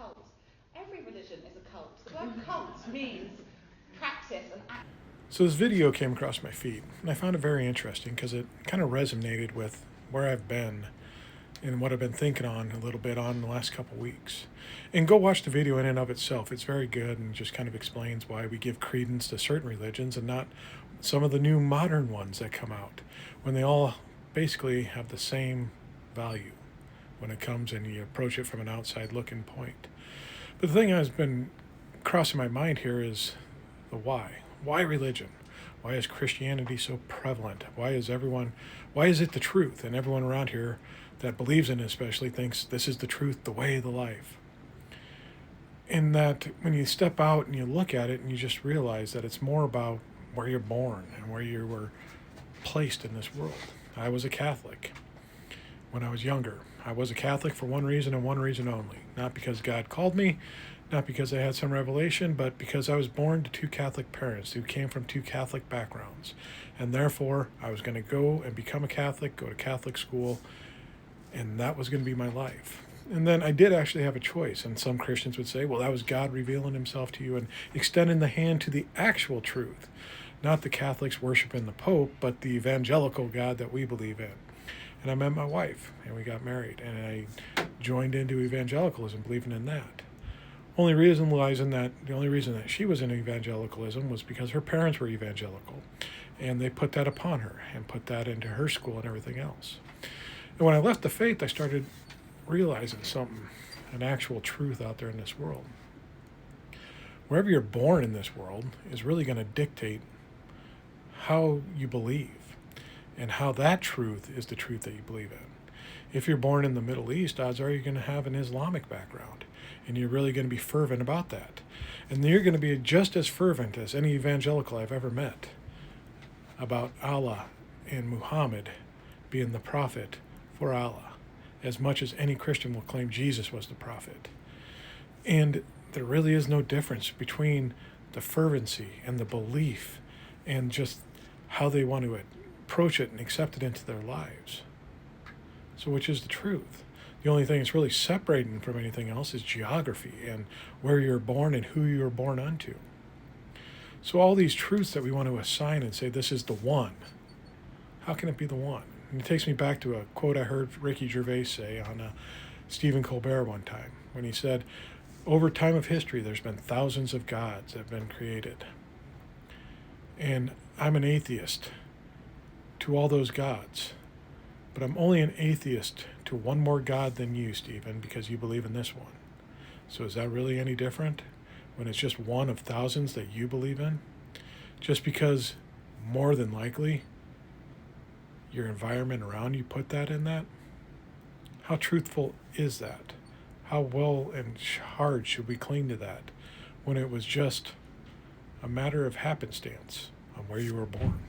cult. Every religion is a cult. The word cult means practice and act. So this video came across my feed, and I found it very interesting because it kind of resonated with where I've been and what I've been thinking on a little bit on the last couple weeks. And go watch the video in and of itself. It's very good and just kind of explains why we give credence to certain religions and not some of the new modern ones that come out, when they all basically have the same value when it comes and you approach it from an outside looking point. But the thing that's been crossing my mind here is the why. Why religion? Why is Christianity so prevalent? Why is it the truth? And everyone around here that believes in it especially thinks this is the truth, the way, the life. And that when you step out and you look at it and you just realize that it's more about where you're born and where you were placed in this world. I was a Catholic when I was younger. I was a Catholic for one reason and one reason only. Not because God called me, not because I had some revelation, but because I was born to two Catholic parents who came from two Catholic backgrounds. And therefore, I was going to go and become a Catholic, go to Catholic school, and that was going to be my life. And then I did actually have a choice. And some Christians would say, well, that was God revealing himself to you and extending the hand to the actual truth. Not the Catholics worshiping the Pope, but the evangelical God that we believe in. And I met my wife, and we got married. And I joined into evangelicalism, believing in that. The only reason that she was in evangelicalism was because her parents were evangelical. And they put that upon her and put that into her school and everything else. And when I left the faith, I started realizing something, an actual truth out there in this world. Wherever you're born in this world is really going to dictate how you believe and how that truth is the truth that you believe in. If you're born in the Middle East, odds are you're going to have an Islamic background, and you're really going to be fervent about that. And you're going to be just as fervent as any evangelical I've ever met about Allah and Muhammad being the prophet for Allah, as much as any Christian will claim Jesus was the prophet. And there really is no difference between the fervency and the belief and just how they want to approach it and accept it into their lives. So which is the truth? The only thing that's really separating from anything else is geography and where you're born and who you're born unto. So all these truths that we want to assign and say this is the one, how can it be the one? And it takes me back to a quote I heard Ricky Gervais say on Stephen Colbert one time, when he said, over time of history, there's been thousands of gods that have been created. And I'm an atheist to all those gods. But I'm only an atheist to one more God than you, Stephen, because you believe in this one. So is that really any different when it's just one of thousands that you believe in? Just because more than likely your environment around you put that in that? How truthful is that? How well and hard should we cling to that when it was just a matter of happenstance on where you were born?